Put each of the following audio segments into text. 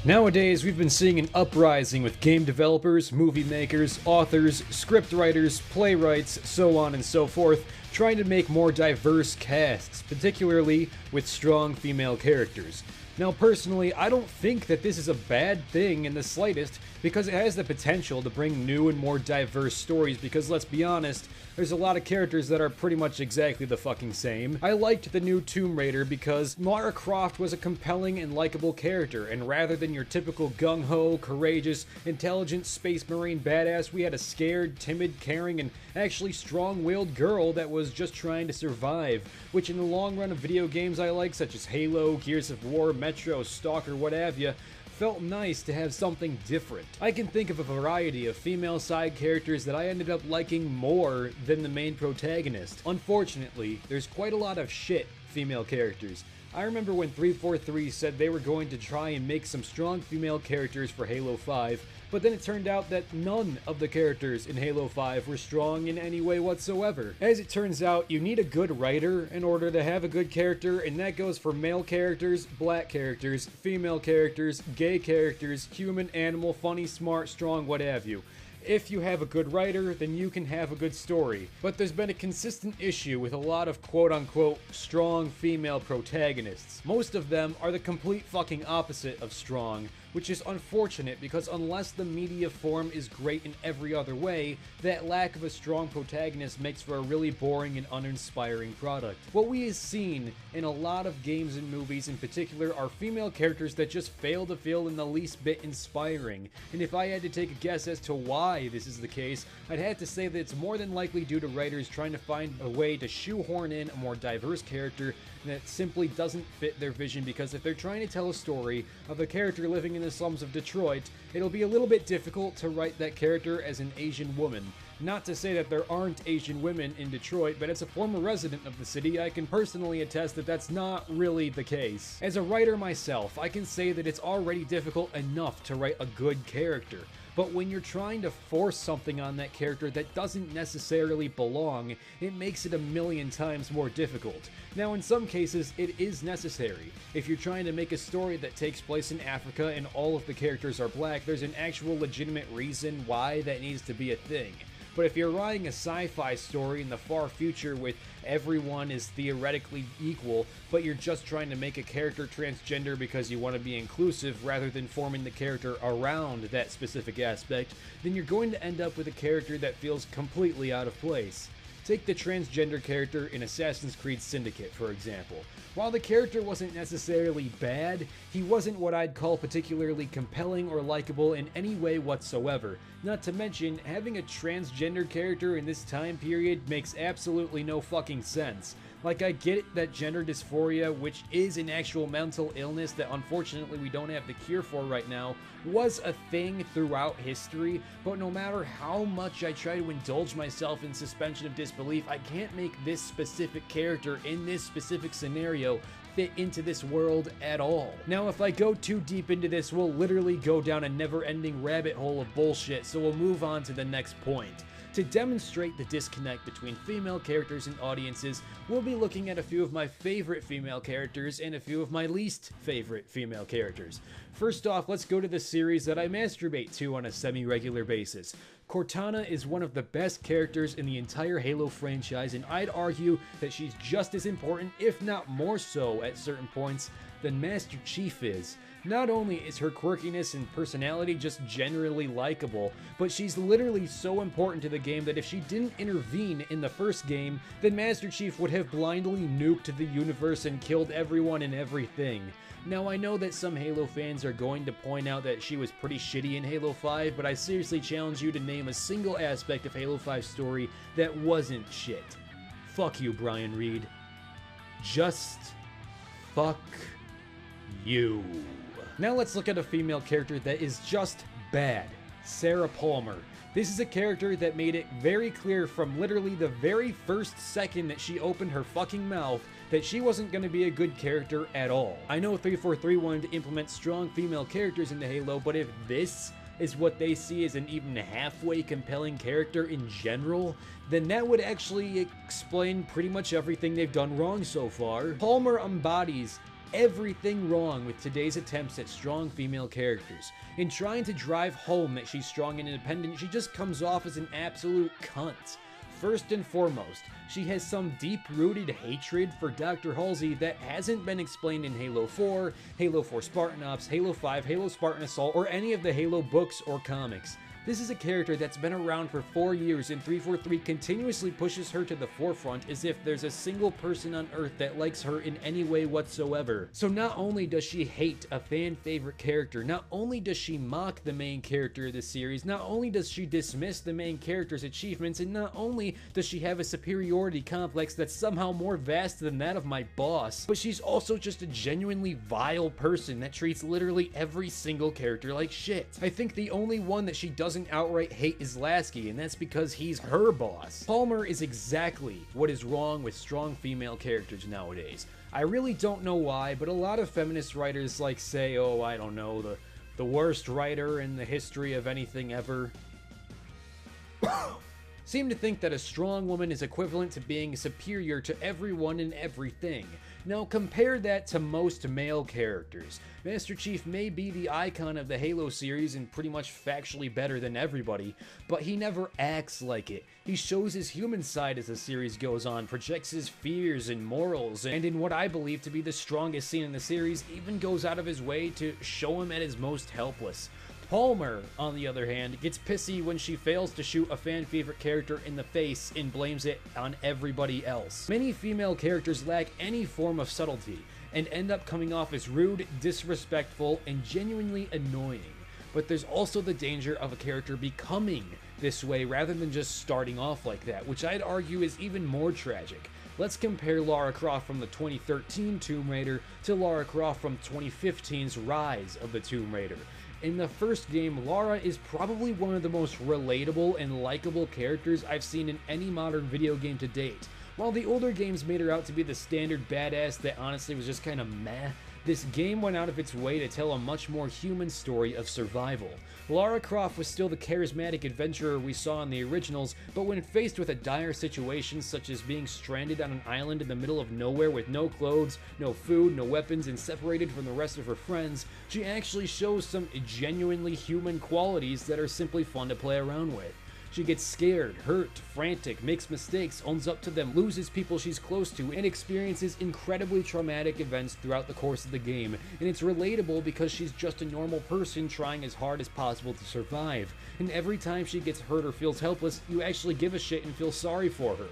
Nowadays, we've been seeing an uprising with game developers, movie makers, authors, script writers, playwrights, so on and so forth, trying to make more diverse casts, particularly with strong female characters. Now, personally, I don't think that this is a bad thing in the slightest, because it has the potential to bring new and more diverse stories, because let's be honest, there's a lot of characters that are pretty much exactly the fucking same. I liked the new Tomb Raider because Lara Croft was a compelling and likable character, and rather than your typical gung-ho, courageous, intelligent space marine badass, we had a scared, timid, caring, and actually strong-willed girl that was just trying to survive, which in the long run of video games I like, such as Halo, Gears of War, Metro, Stalker, what have ya, felt nice to have something different. I can think of a variety of female side characters that I ended up liking more than the main protagonist. Unfortunately, there's quite a lot of shit female characters. I remember when 343 said they were going to try and make some strong female characters for Halo 5, but then it turned out that none of the characters in Halo 5 were strong in any way whatsoever. As it turns out, you need a good writer in order to have a good character, and that goes for male characters, black characters, female characters, gay characters, human, animal, funny, smart, strong, what have you. If you have a good writer, then you can have a good story. But there's been a consistent issue with a lot of quote-unquote strong female protagonists. Most of them are the complete fucking opposite of strong, which is unfortunate because unless the media form is great in every other way, that lack of a strong protagonist makes for a really boring and uninspiring product. What we have seen in a lot of games and movies in particular are female characters that just fail to feel in the least bit inspiring. And if I had to take a guess as to why this is the case, I'd have to say that it's more than likely due to writers trying to find a way to shoehorn in a more diverse character that simply doesn't fit their vision, because if they're trying to tell a story of a character living in the slums of Detroit, it'll be a little bit difficult to write that character as an Asian woman. Not to say that there aren't Asian women in Detroit, but as a former resident of the city, I can personally attest that that's not really the case. As a writer myself, I can say that it's already difficult enough to write a good character. But when you're trying to force something on that character that doesn't necessarily belong, it makes it a million times more difficult. Now, in some cases, it is necessary. If you're trying to make a story that takes place in Africa and all of the characters are black, there's an actual legitimate reason why that needs to be a thing. But if you're writing a sci-fi story in the far future with everyone is theoretically equal, but you're just trying to make a character transgender because you want to be inclusive rather than forming the character around that specific aspect, then you're going to end up with a character that feels completely out of place. Take the transgender character in Assassin's Creed Syndicate, for example. While the character wasn't necessarily bad, he wasn't what I'd call particularly compelling or likable in any way whatsoever. Not to mention, having a transgender character in this time period makes absolutely no fucking sense. Like, I get it that gender dysphoria, which is an actual mental illness that unfortunately we don't have the cure for right now, was a thing throughout history, but no matter how much I try to indulge myself in suspension of disbelief, I can't make this specific character in this specific scenario fit into this world at all. Now, if I go too deep into this, we'll literally go down a never-ending rabbit hole of bullshit, so we'll move on to the next point. To demonstrate the disconnect between female characters and audiences, we'll be looking at a few of my favorite female characters and a few of my least favorite female characters. First off, let's go to the series that I masturbate to on a semi-regular basis. Cortana is one of the best characters in the entire Halo franchise, and I'd argue that she's just as important, if not more so at certain points, than Master Chief is. Not only is her quirkiness and personality just generally likable, but she's literally so important to the game that if she didn't intervene in the first game, then Master Chief would have blindly nuked the universe and killed everyone and everything. Now, I know that some Halo fans are going to point out that she was pretty shitty in Halo 5, but I seriously challenge you to name a single aspect of Halo 5's story that wasn't shit. Fuck you, Brian Reed. Just fuck you. Now let's look at a female character that is just bad. Sarah Palmer. This is a character that made it very clear from literally the very first second that she opened her fucking mouth that she wasn't going to be a good character at all. I know 343 wanted to implement strong female characters into Halo, but if this is what they see as an even halfway compelling character in general, then that would actually explain pretty much everything they've done wrong so far. Palmer embodies everything wrong with today's attempts at strong female characters. In trying to drive home that she's strong and independent, she just comes off as an absolute cunt. First and foremost, she has some deep-rooted hatred for Dr. Halsey that hasn't been explained in Halo 4, Halo 4 Spartan Ops, Halo 5, Halo Spartan Assault, or any of the Halo books or comics. This is a character that's been around for 4 years, and 343 continuously pushes her to the forefront as if there's a single person on Earth that likes her in any way whatsoever. So not only does she hate a fan favorite character, not only does she mock the main character of the series, not only does she dismiss the main character's achievements, and not only does she have a superiority complex that's somehow more vast than that of my boss, but she's also just a genuinely vile person that treats literally every single character like shit. I think the only one that she doesn't outright hate is Lasky, and that's because he's her boss. Palmer is exactly what is wrong with strong female characters nowadays. I really don't know why, but a lot of feminist writers say, oh, I don't know, the worst writer in the history of anything ever seem to think that a strong woman is equivalent to being superior to everyone and everything. Now compare that to most male characters. Master Chief may be the icon of the Halo series and pretty much factually better than everybody, but he never acts like it. He shows his human side as the series goes on, projects his fears and morals, and in what I believe to be the strongest scene in the series, even goes out of his way to show him at his most helpless. Palmer, on the other hand, gets pissy when she fails to shoot a fan favorite character in the face and blames it on everybody else. Many female characters lack any form of subtlety and end up coming off as rude, disrespectful, and genuinely annoying. But there's also the danger of a character becoming this way rather than just starting off like that, which I'd argue is even more tragic. Let's compare Lara Croft from the 2013 Tomb Raider to Lara Croft from 2015's Rise of the Tomb Raider. In the first game, Lara is probably one of the most relatable and likable characters I've seen in any modern video game to date. While the older games made her out to be the standard badass that honestly was just kinda meh, this game went out of its way to tell a much more human story of survival. Lara Croft was still the charismatic adventurer we saw in the originals, but when faced with a dire situation such as being stranded on an island in the middle of nowhere with no clothes, no food, no weapons, and separated from the rest of her friends, she actually shows some genuinely human qualities that are simply fun to play around with. She gets scared, hurt, frantic, makes mistakes, owns up to them, loses people she's close to, and experiences incredibly traumatic events throughout the course of the game. And it's relatable because she's just a normal person trying as hard as possible to survive. And every time she gets hurt or feels helpless, you actually give a shit and feel sorry for her.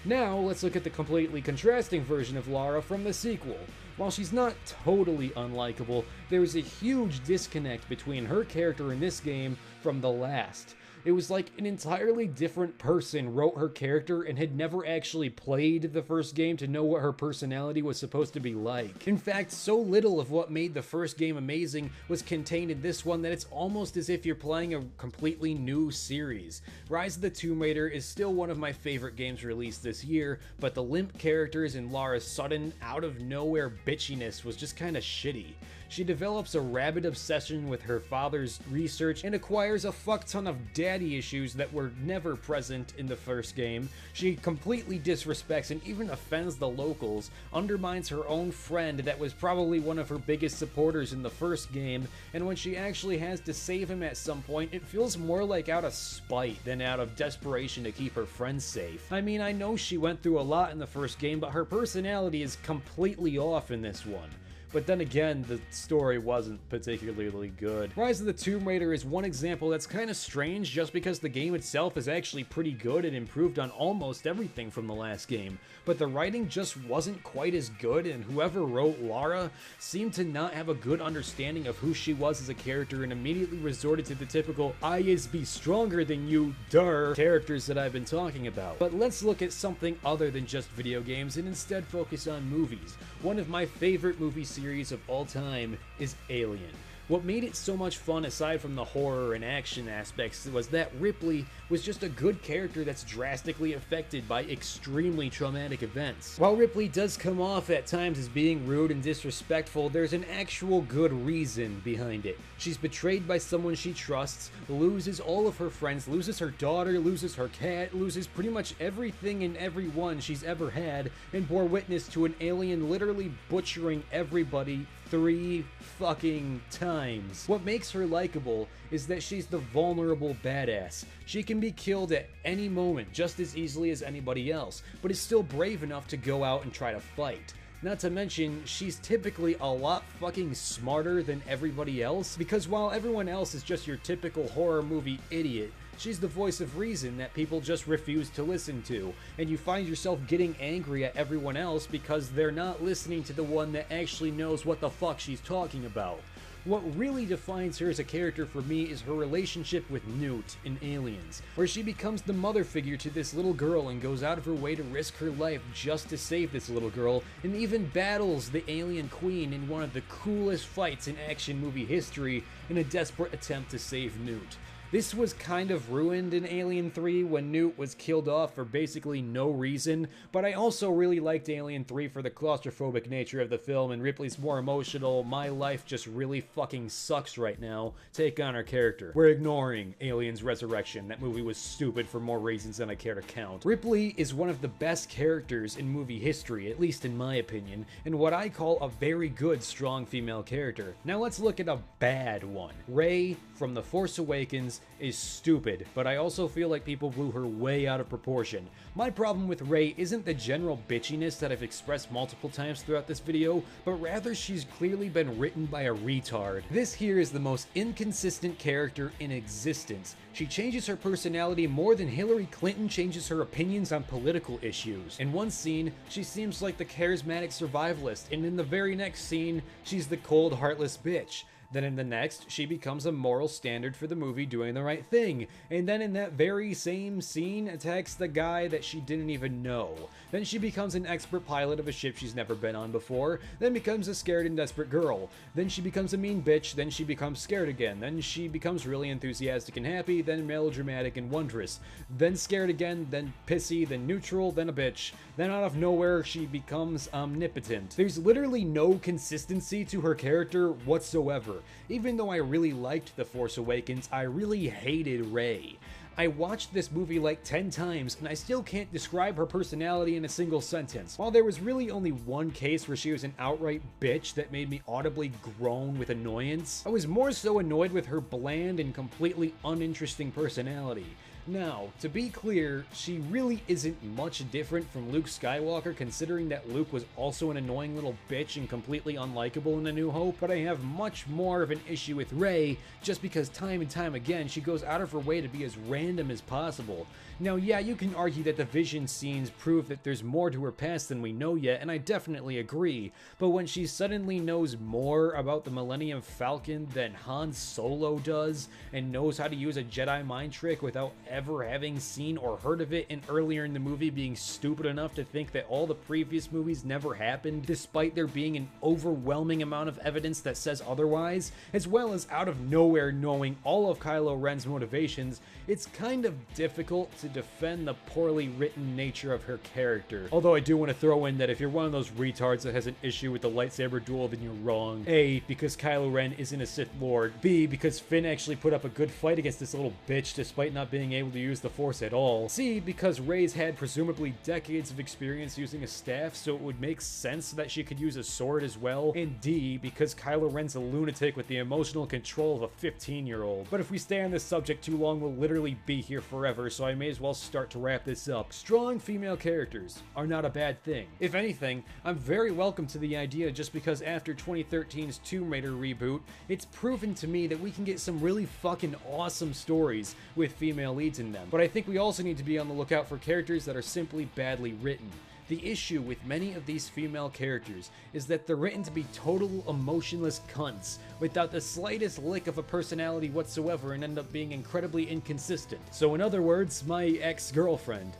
Now, let's look at the completely contrasting version of Lara from the sequel. While she's not totally unlikable, there's a huge disconnect between her character in this game from the last. It was like an entirely different person wrote her character and had never actually played the first game to know what her personality was supposed to be like. In fact, so little of what made the first game amazing was contained in this one that it's almost as if you're playing a completely new series. Rise of the Tomb Raider is still one of my favorite games released this year, but the limp characters and Lara's sudden, out-of-nowhere bitchiness was just kinda shitty. She develops a rabid obsession with her father's research and acquires a fuck ton of daddy issues that were never present in the first game. She completely disrespects and even offends the locals, undermines her own friend that was probably one of her biggest supporters in the first game, and when she actually has to save him at some point, it feels more like out of spite than out of desperation to keep her friends safe. I mean, I know she went through a lot in the first game, but her personality is completely off in this one. But then again, the story wasn't particularly good. Rise of the Tomb Raider is one example that's kind of strange just because the game itself is actually pretty good and improved on almost everything from the last game, but the writing just wasn't quite as good, and whoever wrote Lara seemed to not have a good understanding of who she was as a character and immediately resorted to the typical "I is be stronger than you, durr" characters that I've been talking about. But let's look at something other than just video games and instead focus on movies. One of my favorite movie series of all time is Alien. What made it so much fun aside from the horror and action aspects was that Ripley was just a good character that's drastically affected by extremely traumatic events. While Ripley does come off at times as being rude and disrespectful, there's an actual good reason behind it. She's betrayed by someone she trusts, loses all of her friends, loses her daughter, loses her cat, loses pretty much everything and everyone she's ever had, and bore witness to an alien literally butchering everybody 3 fucking times. What makes her likable is that she's the vulnerable badass. She can be killed at any moment just as easily as anybody else, but is still brave enough to go out and try to fight. Not to mention, she's typically a lot fucking smarter than everybody else, because while everyone else is just your typical horror movie idiot, she's the voice of reason that people just refuse to listen to, and you find yourself getting angry at everyone else because they're not listening to the one that actually knows what the fuck she's talking about. What really defines her as a character for me is her relationship with Newt in Aliens, where she becomes the mother figure to this little girl and goes out of her way to risk her life just to save this little girl, and even battles the alien queen in one of the coolest fights in action movie history in a desperate attempt to save Newt. This was kind of ruined in Alien 3 when Newt was killed off for basically no reason, but I also really liked Alien 3 for the claustrophobic nature of the film and Ripley's more emotional, my life just really fucking sucks right now, take on her character. We're ignoring Aliens Resurrection. That movie was stupid for more reasons than I care to count. Ripley is one of the best characters in movie history, at least in my opinion, and what I call a very good, strong female character. Now let's look at a bad one. Rey from The Force Awakens is stupid, but I also feel like people blew her way out of proportion. My problem with Rey isn't the general bitchiness that I've expressed multiple times throughout this video, but rather she's clearly been written by a retard. This here is the most inconsistent character in existence. She changes her personality more than Hillary Clinton changes her opinions on political issues. In one scene, she seems like the charismatic survivalist, and in the very next scene, she's the cold, heartless bitch. Then in the next, she becomes a moral standard for the movie doing the right thing. And then in that very same scene, attacks the guy that she didn't even know. Then she becomes an expert pilot of a ship she's never been on before. Then becomes a scared and desperate girl. Then she becomes a mean bitch. Then she becomes scared again. Then she becomes really enthusiastic and happy. Then melodramatic and wondrous. Then scared again. Then pissy. Then neutral. Then a bitch. Then out of nowhere, she becomes omnipotent. There's literally no consistency to her character whatsoever. Even though I really liked The Force Awakens, I really hated Rey. I watched this movie like 10 times, and I still can't describe her personality in a single sentence. While there was really only one case where she was an outright bitch that made me audibly groan with annoyance, I was more so annoyed with her bland and completely uninteresting personality. Now, to be clear, she really isn't much different from Luke Skywalker, considering that Luke was also an annoying little bitch and completely unlikable in A New Hope, but I have much more of an issue with Rey, just because time and time again she goes out of her way to be as random as possible. Now yeah, you can argue that the vision scenes prove that there's more to her past than we know yet, and I definitely agree, but when she suddenly knows more about the Millennium Falcon than Han Solo does, and knows how to use a Jedi mind trick without ever having seen or heard of it, and earlier in the movie being stupid enough to think that all the previous movies never happened, despite there being an overwhelming amount of evidence that says otherwise, as well as out of nowhere knowing all of Kylo Ren's motivations, it's kind of difficult to defend the poorly written nature of her character. Although I do want to throw in that if you're one of those retards that has an issue with the lightsaber duel, then you're wrong. A, because Kylo Ren isn't a Sith Lord. B, because Finn actually put up a good fight against this little bitch despite not being able to use the Force at all. C, because Rey's had presumably decades of experience using a staff, so it would make sense that she could use a sword as well. And D, because Kylo Ren's a lunatic with the emotional control of a 15-year-old. But if we stay on this subject too long, we'll literally be here forever, so I may as well start to wrap this up. Strong female characters are not a bad thing. If anything, I'm very welcome to the idea just because after 2013's Tomb Raider reboot, it's proven to me that we can get some really fucking awesome stories with female leads in them. But I think we also need to be on the lookout for characters that are simply badly written. The issue with many of these female characters is that they're written to be total emotionless cunts without the slightest lick of a personality whatsoever and end up being incredibly inconsistent. So in other words, my ex-girlfriend.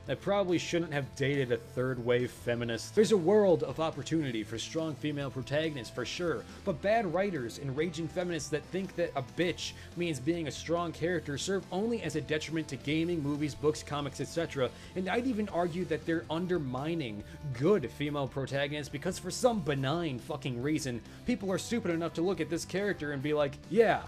I probably shouldn't have dated a third-wave feminist. There's a world of opportunity for strong female protagonists for sure, but bad writers and raging feminists that think that a bitch means being a strong character serve only as a detriment to gaming, movies, books, comics, etc. And I'd even argue that they're undermining good female protagonists because for some benign fucking reason, people are stupid enough to look at this character and be like, yeah,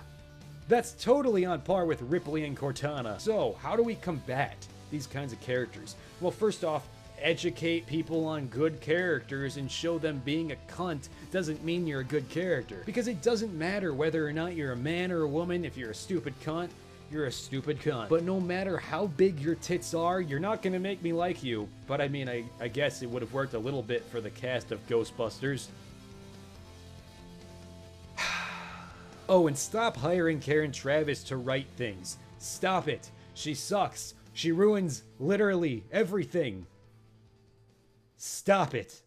that's totally on par with Ripley and Cortana. So, how do we combat these kinds of characters? Well, first off, educate people on good characters and show them being a cunt doesn't mean you're a good character. Because it doesn't matter whether or not you're a man or a woman. If you're a stupid cunt, you're a stupid cunt. But no matter how big your tits are, you're not gonna make me like you. But I mean, I guess it would have worked a little bit for the cast of Ghostbusters. Oh, and stop hiring Karen Traviss to write things. Stop it. She sucks. She ruins literally everything. Stop it.